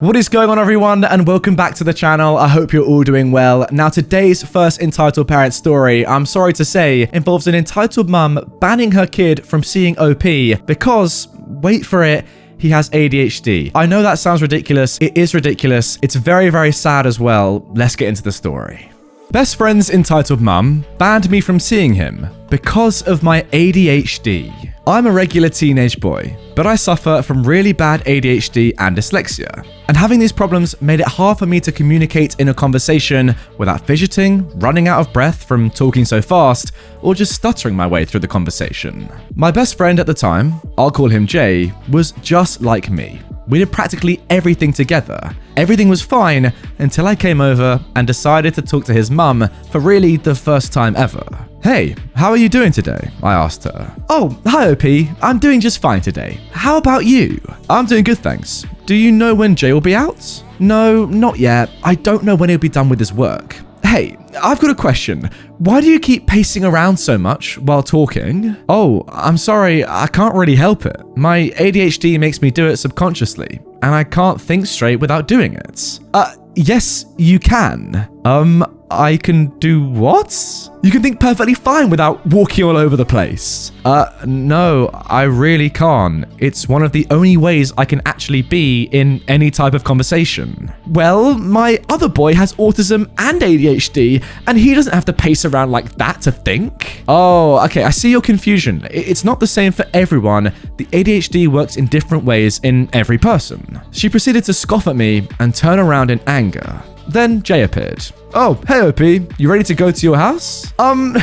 What is going on, everyone, and welcome back to the channel. I hope you're all doing well. Now, today's first entitled parent story, I'm sorry to say, involves an entitled mum banning her kid from seeing OP because, wait for it, he has ADHD. I know that sounds ridiculous. It is ridiculous. It's very, very sad as well. Let's get into the story. Best friend's entitled mum banned me from seeing him because of my ADHD. I'm a regular teenage boy, but I suffer from really bad ADHD and dyslexia. And having these problems made it hard for me to communicate in a conversation without fidgeting, running out of breath from talking so fast, or just stuttering my way through the conversation. My best friend at the time, I'll call him Jay, was just like me. We did practically everything together. Everything was fine until I came over and decided to talk to his mum for really the first time ever. "Hey, how are you doing today?" I asked her. "Oh, hi OP, I'm doing just fine today. How about you?" "I'm doing good, thanks. Do you know when Jay will be out?" "No, not yet. I don't know when he'll be done with his work." "Hey, I've got a question. Why do you keep pacing around so much while talking?" "Oh, I'm sorry, I can't really help it. My ADHD makes me do it subconsciously, and I can't think straight without doing it." Yes, you can. I can do what?" "You can think perfectly fine without walking all over the place." No, I really can't. It's one of the only ways I can actually be in any type of conversation." "Well, my other boy has autism and ADHD, and he doesn't have to pace around like that to think." "Oh, okay, I see your confusion. It's not the same for everyone. The ADHD works in different ways in every person." She proceeded to scoff at me and turn around in anger. Then Jay appeared. "Oh, hey OP, you ready to go to your house?"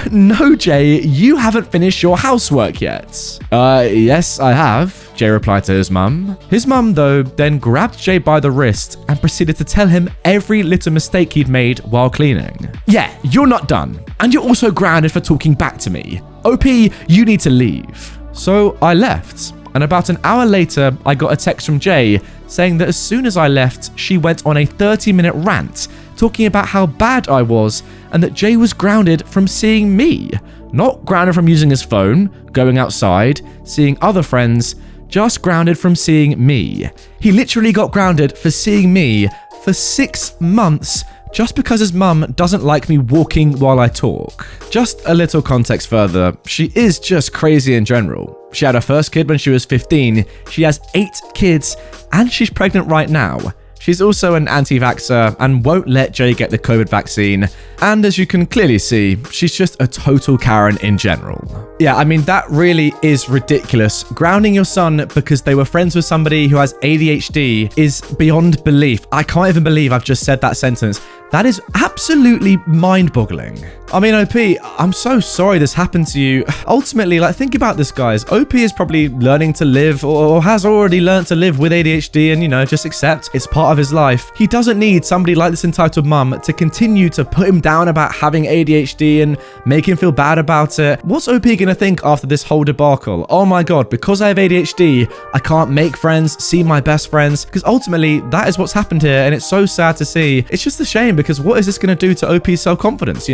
No Jay, you haven't finished your housework yet." Yes, I have," Jay replied to his mum. His mum, though, then grabbed Jay by the wrist and proceeded to tell him every little mistake he'd made while cleaning. "Yeah, you're not done. And you're also grounded for talking back to me. OP, you need to leave." So I left. And about an hour later, I got a text from Jay saying that as soon as I left, she went on a 30-minute rant talking about how bad I was and that Jay was grounded from seeing me. Not grounded from using his phone, going outside, seeing other friends, just grounded from seeing me. He literally got grounded for seeing me for 6 months just because his mum doesn't like me walking while I talk. Just a little context further, she is just crazy in general. She had her first kid when she was 15, she has 8 kids, and she's pregnant right now. She's also an anti-vaxxer and won't let Jay get the COVID vaccine. And as you can clearly see, she's just a total Karen in general. Yeah, I mean, that really is ridiculous. Grounding your son because they were friends with somebody who has ADHD is beyond belief. I can't even believe I've just said that sentence. That is absolutely mind-boggling. I mean, OP, I'm so sorry this happened to you. Ultimately, think about this, guys. OP is probably learning to live or has already learned to live with ADHD and, just accept it's part of his life. He doesn't need somebody like this entitled mum to continue to put him down about having ADHD and make him feel bad about it. What's OP gonna think after this whole debacle? Oh my God, because I have ADHD, I can't make friends, see my best friends, because ultimately that is what's happened here, and it's so sad to see. It's just a shame because what is this gonna do to OP's self-confidence,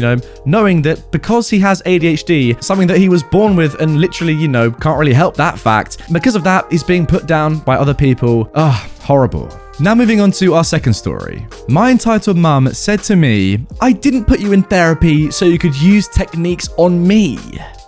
knowing that because he has ADHD, something that he was born with and literally, can't really help that fact, because of that, he's being put down by other people. Horrible. Now moving on to our second story. My entitled mum said to me, "I didn't put you in therapy so you could use techniques on me."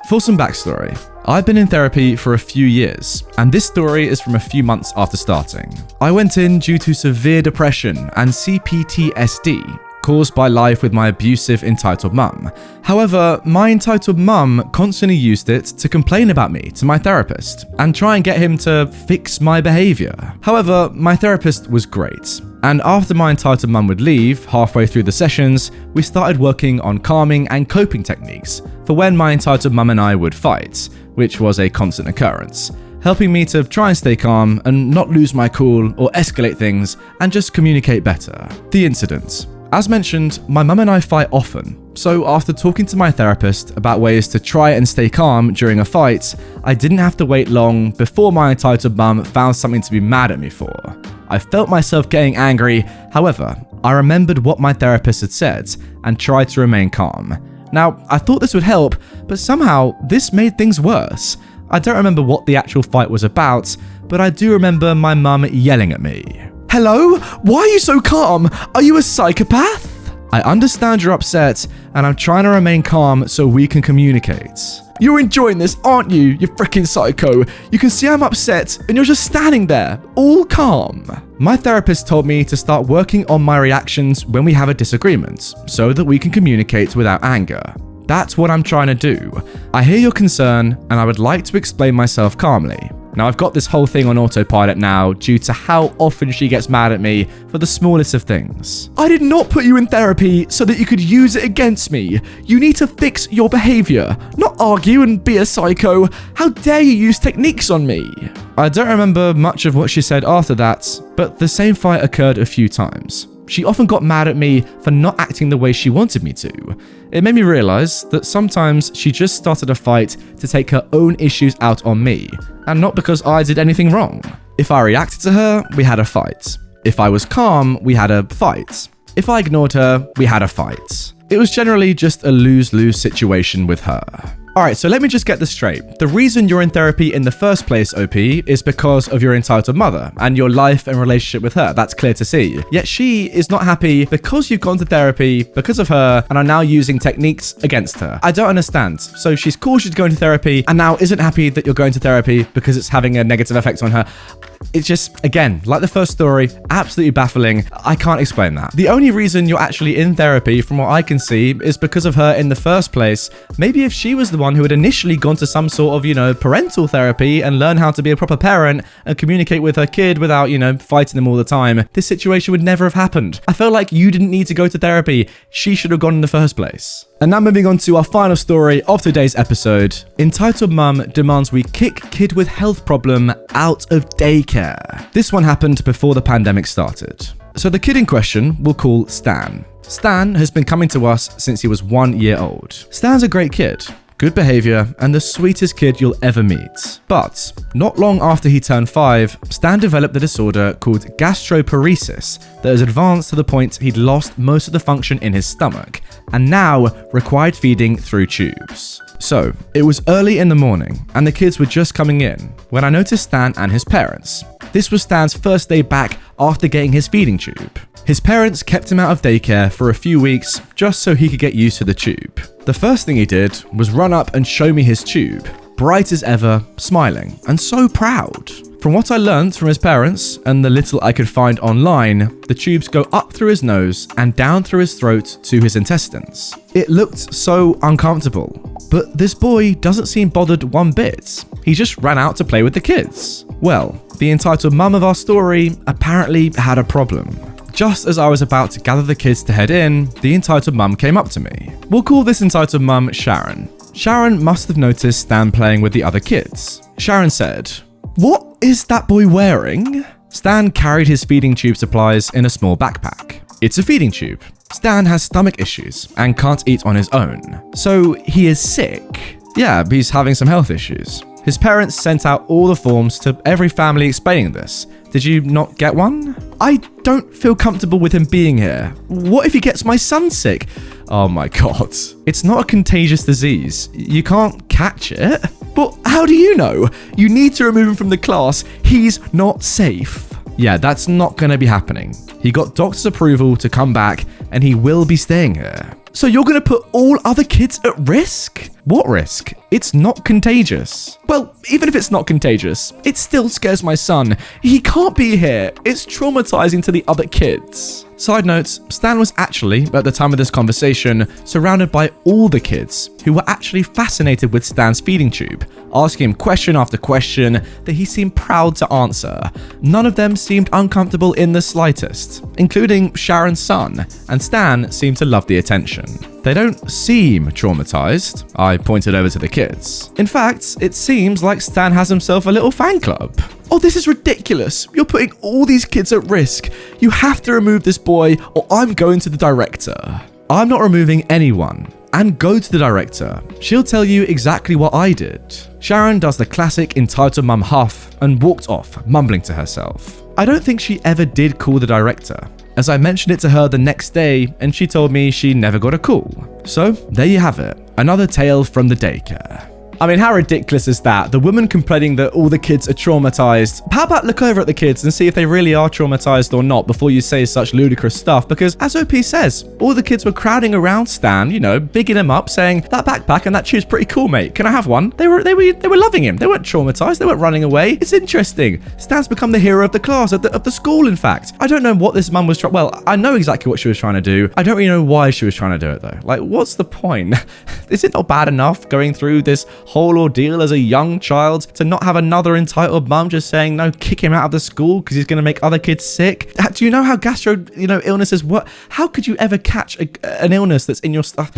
For some backstory, I've been in therapy for a few years, and this story is from a few months after starting. I went in due to severe depression and CPTSD, caused by life with my abusive entitled mum. However, my entitled mum constantly used it to complain about me to my therapist and try and get him to fix my behavior. However, my therapist was great. And after my entitled mum would leave, halfway through the sessions, we started working on calming and coping techniques for when my entitled mum and I would fight, which was a constant occurrence, helping me to try and stay calm and not lose my cool or escalate things and just communicate better. The incident. As mentioned, my mum and I fight often, so after talking to my therapist about ways to try and stay calm during a fight, I didn't have to wait long before my entitled mum found something to be mad at me for. I felt myself getting angry, however, I remembered what my therapist had said and tried to remain calm. Now, I thought this would help, but somehow this made things worse. I don't remember what the actual fight was about, but I do remember my mum yelling at me. Hello? Why are you so calm? Are you a psychopath? I understand you're upset, and I'm trying to remain calm so we can communicate. You're enjoying this, aren't you, you freaking psycho? You can see I'm upset, and you're just standing there, all calm. My therapist told me to start working on my reactions when we have a disagreement, so that we can communicate without anger. That's what I'm trying to do. I hear your concern, and I would like to explain myself calmly. Now, I've got this whole thing on autopilot now due to how often she gets mad at me for the smallest of things. I did not put you in therapy so that you could use it against me. You need to fix your behavior, not argue and be a psycho. How dare you use techniques on me? I don't remember much of what she said after that, but the same fight occurred a few times. She often got mad at me for not acting the way she wanted me to. It made me realize that sometimes she just started a fight to take her own issues out on me, and not because I did anything wrong. If I reacted to her, we had a fight. If I was calm, we had a fight. If I ignored her, we had a fight. It was generally just a lose-lose situation with her. Alright, so let me just get this straight. The reason you're in therapy in the first place, OP, is because of your entitled mother and your life and relationship with her. That's clear to see. Yet she is not happy because you've gone to therapy because of her and are now using techniques against her. I don't understand. So she's caused you to go into therapy and now isn't happy that you're going to therapy because it's having a negative effect on her. It's just, again, like the first story, absolutely baffling. I can't explain that. The only reason you're actually in therapy, from what I can see, is because of her in the first place. Maybe if she was the one who had initially gone to some sort of, parental therapy and learn how to be a proper parent and communicate with her kid without, fighting them all the time, this situation would never have happened. I feel like you didn't need to go to therapy. She should have gone in the first place. And now moving on to our final story of today's episode. Entitled mum demands we kick kid with health problem out of daycare. This one happened before the pandemic started. So the kid in question we'll call Stan. Stan has been coming to us since he was 1 year old. Stan's a great kid. Good behavior, and the sweetest kid you'll ever meet. But not long after he turned 5, Stan developed a disorder called gastroparesis that has advanced to the point he'd lost most of the function in his stomach and now required feeding through tubes. So, it was early in the morning and the kids were just coming in when I noticed Stan and his parents. This was Stan's first day back after getting his feeding tube. His parents kept him out of daycare for a few weeks just so he could get used to the tube. The first thing he did was run up and show me his tube, bright as ever, smiling, and so proud. From what I learned from his parents and the little I could find online, the tubes go up through his nose and down through his throat to his intestines. It looked so uncomfortable, but this boy doesn't seem bothered one bit. He just ran out to play with the kids. Well, the entitled mum of our story apparently had a problem. Just as I was about to gather the kids to head in, the entitled mum came up to me. We'll call this entitled mum Sharon. Sharon must have noticed Stan playing with the other kids. Sharon said, "What is that boy wearing?" Stan carried his feeding tube supplies in a small backpack. It's a feeding tube. Stan has stomach issues and can't eat on his own. So he is sick. Yeah, he's having some health issues. His parents sent out all the forms to every family explaining this. Did you not get one? I don't feel comfortable with him being here. What if he gets my son sick? Oh my god. It's not a contagious disease. You can't catch it. But how do you know? You need to remove him from the class. He's not safe. Yeah, that's not going to be happening. He got doctor's approval to come back and he will be staying here. So you're going to put all other kids at risk? What risk? It's not contagious. Well, even if it's not contagious, it still scares my son. He can't be here. It's traumatizing to the other kids. Side note, Stan was actually, at the time of this conversation, surrounded by all the kids who were actually fascinated with Stan's feeding tube, asking him question after question that he seemed proud to answer. None of them seemed uncomfortable in the slightest, including Sharon's son, and Stan seemed to love the attention. They don't seem traumatized. I pointed over to the kids. In fact, it seems like Stan has himself a little fan club. Oh, this is ridiculous. You're putting all these kids at risk. You have to remove this boy or I'm going to the director. I'm not removing anyone. And go to the director. She'll tell you exactly what I did. Sharon does the classic entitled mum huff and walked off, mumbling to herself. I don't think she ever did call the director, as I mentioned it to her the next day and she told me she never got a call. So there you have it, another tale from the daycare. I mean, how ridiculous is that? The woman complaining that all the kids are traumatized. How about look over at the kids and see if they really are traumatized or not before you say such ludicrous stuff? Because as OP says, all the kids were crowding around Stan, you know, bigging him up, saying, that backpack and that shoe's pretty cool, mate. Can I have one? They were loving him. They weren't traumatized. They weren't running away. It's interesting. Stan's become the hero of the class, of the school, in fact. I don't know what this mum was trying. Well, I know exactly what she was trying to do. I don't really know why she was trying to do it, though. Like, what's the point? Is it not bad enough going through this whole ordeal as a young child to not have another entitled mum just saying, no, kick him out of the school because he's going to make other kids sick? Do you know how illnesses work? How could you ever catch an illness that's in your stuff?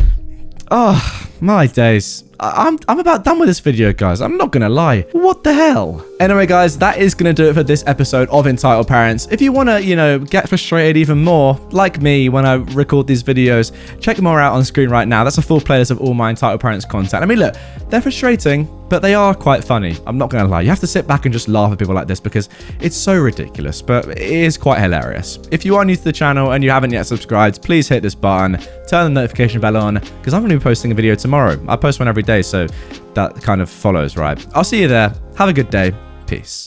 Oh, my days. I'm about done with this video, guys. I'm not gonna lie. What the hell? Anyway, guys, that is gonna do it for this episode of Entitled Parents. If you wanna, get frustrated even more, like me when I record these videos, check more out on screen right now. That's a full playlist of all my Entitled Parents content. I mean, look, they're frustrating, but they are quite funny. I'm not gonna lie. You have to sit back and just laugh at people like this because it's so ridiculous, but it is quite hilarious. If you are new to the channel and you haven't yet subscribed, please hit this button, turn the notification bell on, because I'm gonna be posting a video tomorrow. I post one every day, so that kind of follows, right? I'll see you there. Have a good day. Peace.